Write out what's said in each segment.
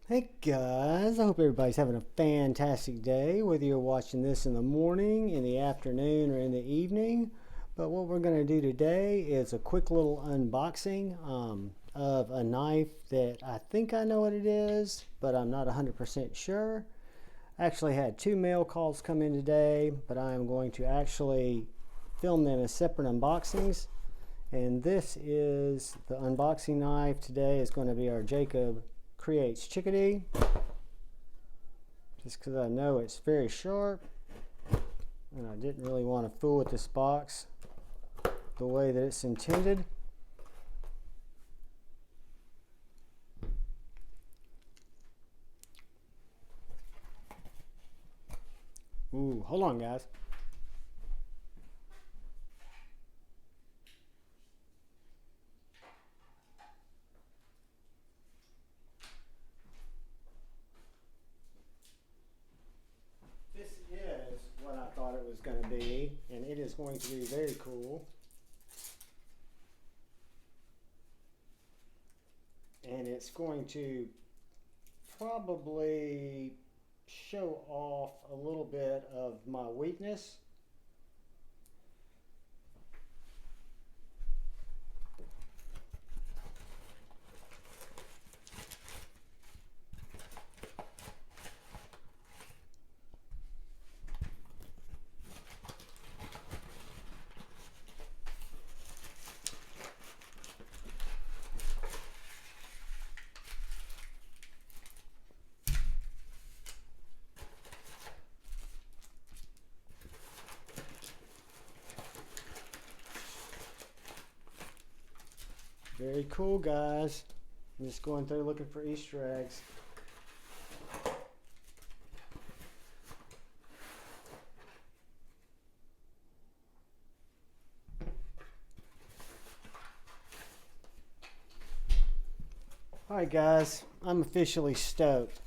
Hey guys, I hope everybody's having a fantastic day, whether you're watching this in the morning, in the afternoon, or in the evening. But what we're going to do today is a quick little unboxing of a knife that I think I know what it is, but I'm not 100% sure. I actually had two mail calls come in today, but I am going to actually film them as separate unboxings. And this is the unboxing knife today is going to be our J-Kal Creates Chickadee, just because I know it's very sharp and I didn't really want to fool with this box the way that it's intended. Ooh, hold on guys. This is what I thought it was going to be, and it is going to be very cool. And it's going to probably show off a little bit of my weakness. Very cool, guys. I'm just going through looking for Easter eggs. Alright guys, I'm officially stoked.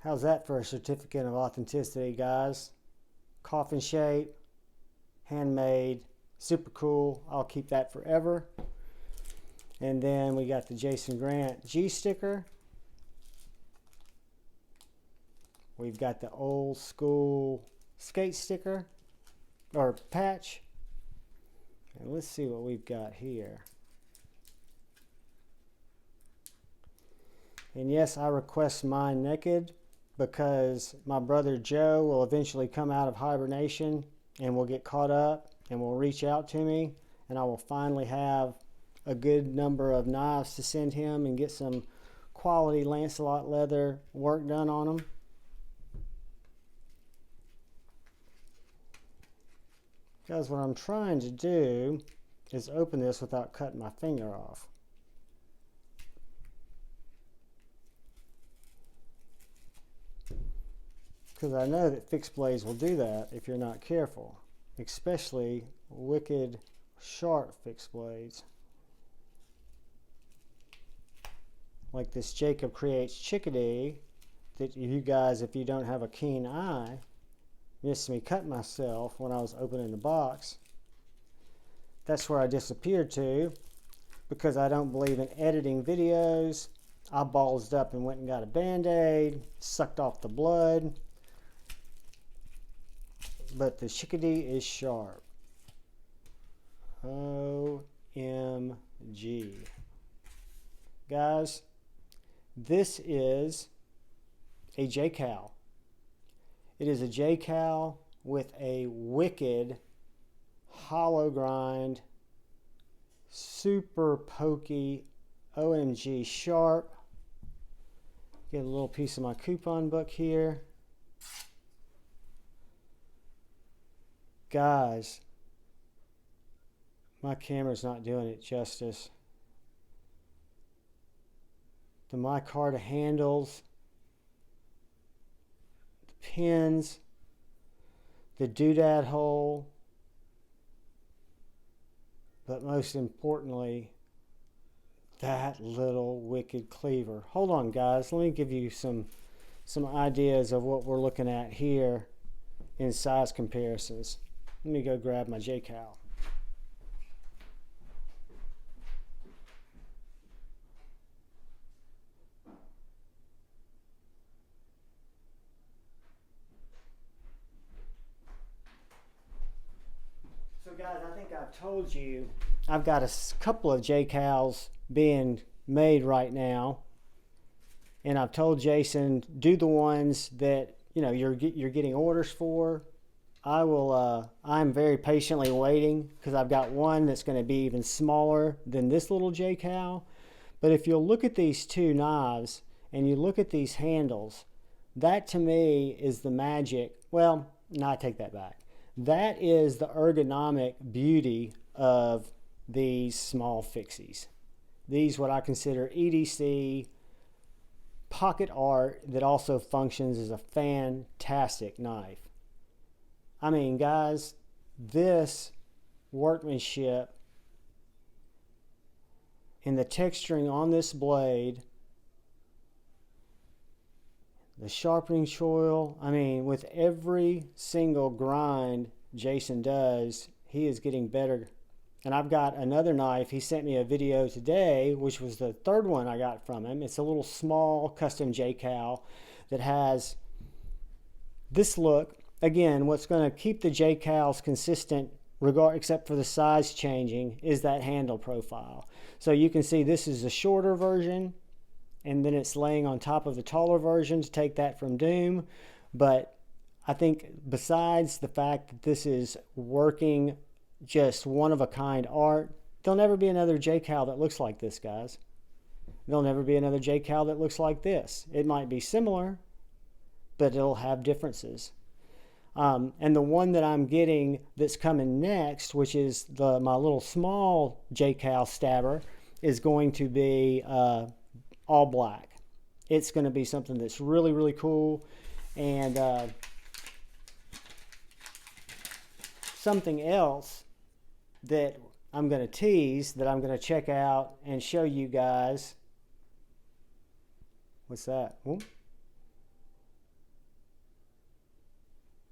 How's that for a certificate of authenticity, guys? Coffin shape, handmade, super cool. I'll keep that forever. And then we got the Jason Grant G sticker. We've got the old school skate sticker or patch. And let's see what we've got here. And yes, I request mine naked because my brother Joe will eventually come out of hibernation and will get caught up and will reach out to me, and I will finally have a good number of knives to send him and get some quality Lancelot leather work done on them. Because what I'm trying to do is open this without cutting my finger off. Because I know that fixed blades will do that if you're not careful, especially wicked sharp fixed blades. Like this J-Kal Creates Chickadee, that you guys, if you don't have a keen eye, missed me cut myself when I was opening the box. That's where I disappeared to, because I don't believe in editing videos. I ballsed up and went and got a Band-Aid, sucked off the blood. But the Chickadee is sharp. OMG. Guys, this is a J-Kal. It is a J-Kal with a wicked hollow grind, super pokey, OMG sharp. Get a little piece of my coupon book here. Guys, my camera's not doing it justice. The micarta handles, the pins, the doodad hole, but most importantly, that little wicked cleaver. Hold on guys, let me give you some ideas of what we're looking at here. in size comparisons. Let me go grab my J-Kal. So guys, I think I've told you I've got a couple of J-Kals being made right now, and I've told Jason, do the ones that you're getting orders for. I'm very patiently waiting because I've got one that's going to be even smaller than this little J-Kal. But if you'll look at these two knives and you look at these handles, that to me is the magic. Well, no, I take that back. That is the ergonomic beauty of these small fixies. These, what I consider EDC pocket art that also functions as a fantastic knife. I mean, guys, this workmanship and the texturing on this blade, the sharpening choil, I mean, with every single grind Jason does, he is getting better. And I've got another knife. He sent me a video today, which was the third one I got from him. It's a little small custom J-Kal that has this look. Again, what's going to keep the J-Kals consistent, except for the size changing, is that handle profile. So you can see this is a shorter version, and then it's laying on top of the taller version to take that from Doom. But I think besides the fact that this is working just one-of-a-kind art, there'll never be another J-Kal that looks like this, guys. There'll never be another J-Kal that looks like this. It might be similar, but it'll have differences. And the one that I'm getting that's coming next, which is my little small J-Kal stabber, is going to be all black. It's going to be something that's really, really cool. And something else that I'm going to tease, that I'm going to check out and show you guys. What's that? Ooh.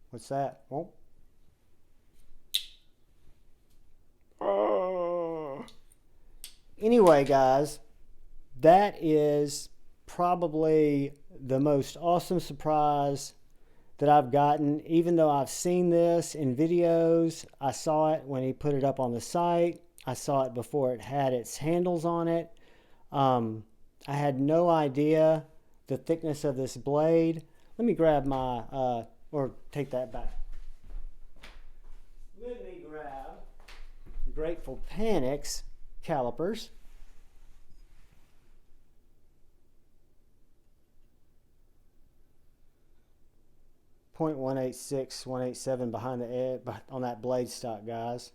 What's that? Oh. Anyway, guys, that is probably the most awesome surprise that I've gotten. Even though I've seen this in videos, I saw it when he put it up on the site. I saw it before it had its handles on it. I had no idea the thickness of this blade. Let me grab my... or take that back. Let me grab Grateful Panic's calipers. .186, 187 behind the edge on that blade stock, guys.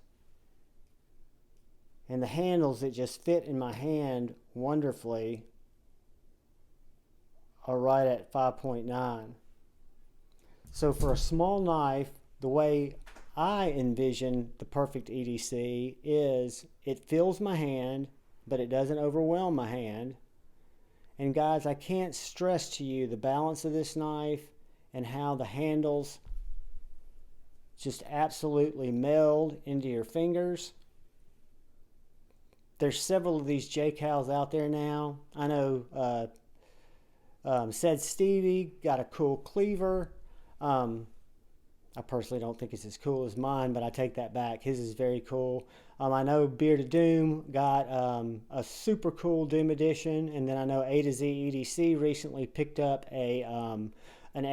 And the handles that just fit in my hand wonderfully are right at 5.9. So for a small knife, the way I envision the perfect EDC is it fills my hand, but it doesn't overwhelm my hand. And guys, I can't stress to you the balance of this knife and how the handles just absolutely meld into your fingers. There's several of these J-Kals out there now. I know Said Stevie got a cool cleaver. I personally don't think it's as cool as mine, but I take that back. His is very cool. I know Bearded Doom got a super cool Doom edition, and then I know A to Z EDC recently picked up an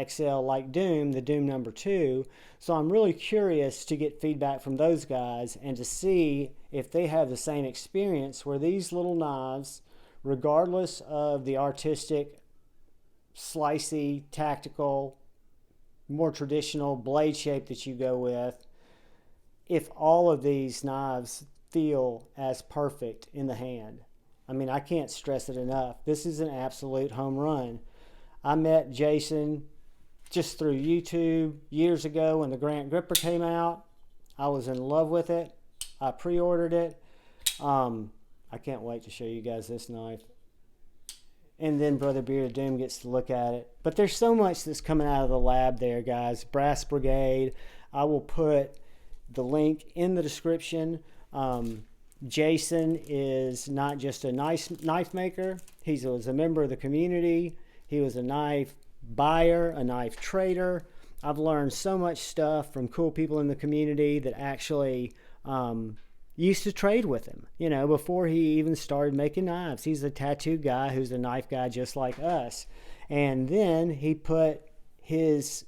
XL like Doom, the Doom number 2. So I'm really curious to get feedback from those guys and to see if they have the same experience where these little knives, regardless of the artistic, slicey, tactical, more traditional blade shape that you go with, if all of these knives feel as perfect in the hand. I mean, I can't stress it enough. This is an absolute home run. I met Jason just through YouTube years ago when the Grant Gripper came out. I was in love with it. I pre-ordered it. I can't wait to show you guys this knife. and then Brother Beard of Doom gets to look at it. But there's so much that's coming out of the lab there, guys. Brass Brigade. I will put the link in the description. Jason is not just a nice knife maker. He was a member of the community. He was a knife buyer, a knife trader. I've learned so much stuff from cool people in the community that actually used to trade with him, you know, before he even started making knives. He's a tattoo guy who's a knife guy just like us. And then he put his,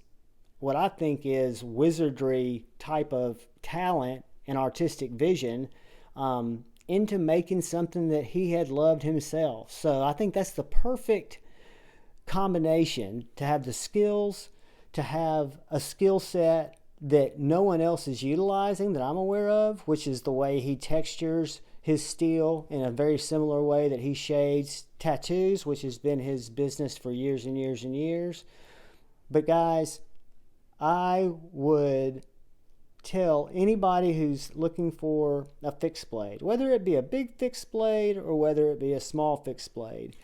what I think is wizardry type of talent and artistic vision into making something that he had loved himself. So I think that's the perfect combination to have the skills, to have a skill set that no one else is utilizing that I'm aware of, which is the way he textures his steel in a very similar way that he shades tattoos, which has been his business for years and years and years. But guys, I would tell anybody who's looking for a fixed blade, whether it be a big fixed blade or whether it be a small fixed blade,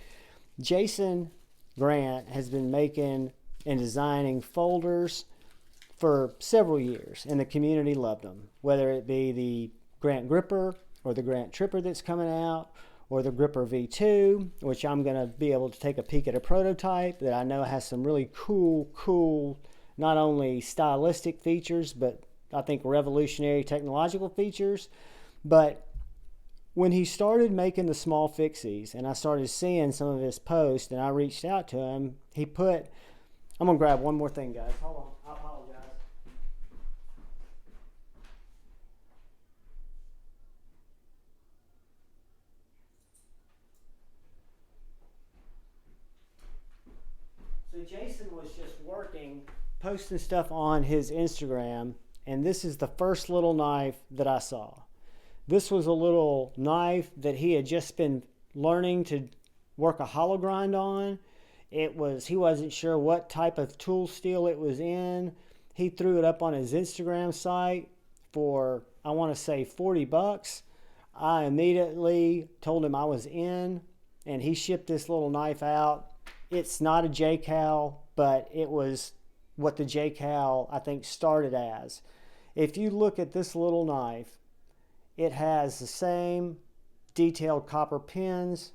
Jason Grant has been making and designing folders for several years, and the community loved them, whether it be the Grant Gripper or the Grant Tripper that's coming out, or the Gripper V2, which I'm going to be able to take a peek at a prototype that I know has some really cool, not only stylistic features, but I think revolutionary technological features. But when he started making the small fixies, and I started seeing some of his posts, and I reached out to him, he put, I'm going to grab one more thing, guys. Hold on. I apologize. So Jason was just working, posting stuff on his Instagram, and this is the first little knife that I saw. This was a little knife that he had just been learning to work a hollow grind on. He wasn't sure what type of tool steel it was in. He threw it up on his Instagram site for, I want to say, $40. I immediately told him I was in, and he shipped this little knife out. It's not a J-Kal, but it was what the J-Kal, I think, started as. If you look at this little knife, it has the same detailed copper pins,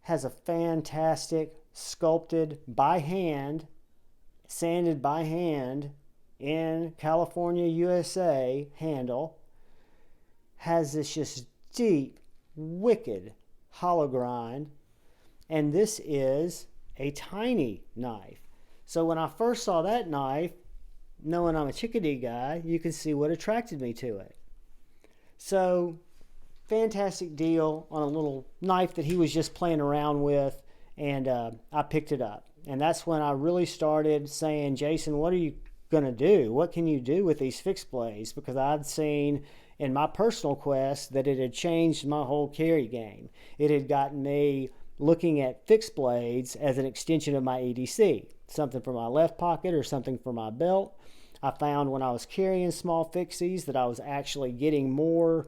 has a fantastic sculpted by hand, sanded by hand in California, USA handle, has this just deep, wicked hollow grind, and this is a tiny knife. So when I first saw that knife, knowing I'm a chickadee guy, you can see what attracted me to it. So, fantastic deal on a little knife that he was just playing around with, and I picked it up. And that's when I really started saying, Jason, what are you going to do? What can you do with these fixed blades? Because I'd seen in my personal quest that it had changed my whole carry game. It had gotten me looking at fixed blades as an extension of my EDC, something for my left pocket or something for my belt. I found when I was carrying small fixies that I was actually getting more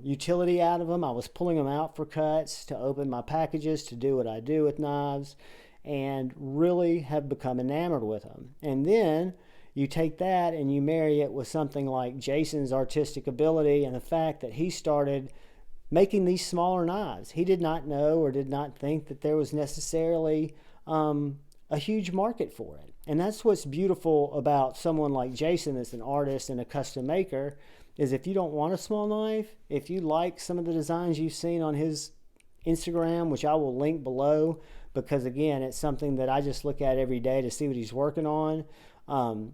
utility out of them. I was pulling them out for cuts, to open my packages, to do what I do with knives, and really have become enamored with them. And then you take that and you marry it with something like Jason's artistic ability and the fact that he started making these smaller knives. He did not know or did not think that there was necessarily a huge market for it. And that's what's beautiful about someone like Jason that's an artist and a custom maker, is if you don't want a small knife, if you like some of the designs you've seen on his Instagram, which I will link below, because again, it's something that I just look at every day to see what he's working on.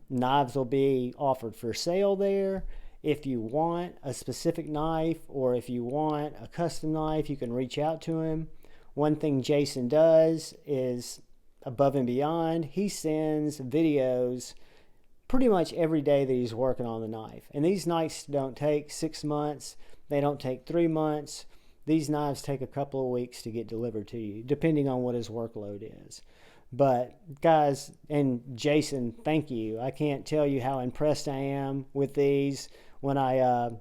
Knives will be offered for sale there. If you want a specific knife or if you want a custom knife, you can reach out to him. One thing Jason does is above and beyond, he sends videos pretty much every day that he's working on the knife. And these knives don't take 6 months. They don't take 3 months. These knives take a couple of weeks to get delivered to you, depending on what his workload is. But guys, and Jason, thank you. I can't tell you how impressed I am with these. When I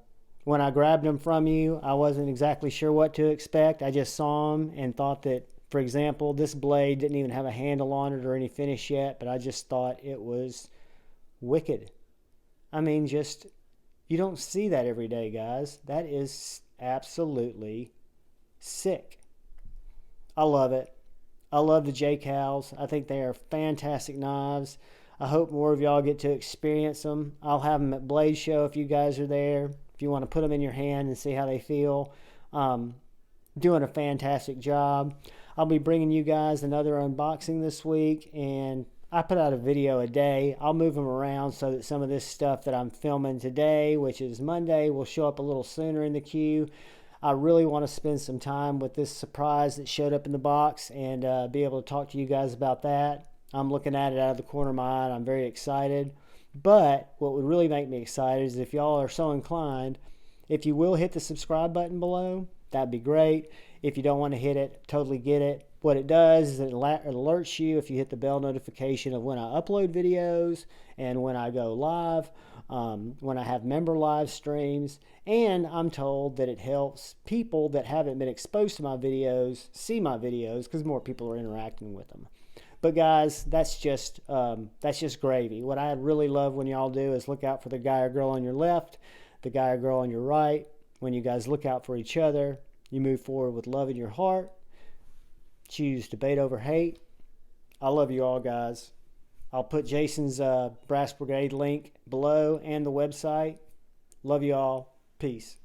grabbed them from you, I wasn't exactly sure what to expect. I just saw them and thought that For example, this blade didn't even have a handle on it or any finish yet, but I just thought it was wicked. I mean, just, you don't see that every day, guys. That is absolutely sick. I love it. I love the J-Kals. I think they are fantastic knives. I hope more of y'all get to experience them. I'll have them at Blade Show if you guys are there. If you want to put them in your hand and see how they feel. Doing a fantastic job. I'll be bringing you guys another unboxing this week, and I put out a video a day. I'll move them around so that some of this stuff that I'm filming today, which is Monday, will show up a little sooner in the queue. I really want to spend some time with this surprise that showed up in the box and be able to talk to you guys about that. I'm looking at it out of the corner of my eye. I'm very excited. But what would really make me excited is if y'all are so inclined, if you will hit the subscribe button below, that'd be great. If you don't want to hit it, totally get it. What it does is it alerts you if you hit the bell notification of when I upload videos and when I go live, when I have member live streams. And I'm told that it helps people that haven't been exposed to my videos see my videos because more people are interacting with them. But guys, that's just gravy. What I really love when y'all do is look out for the guy or girl on your left, the guy or girl on your right. When you guys look out for each other, you move forward with love in your heart. Choose debate over hate. I love you all, guys. I'll put Jason's Brass Brigade link below and the website. Love you all. Peace.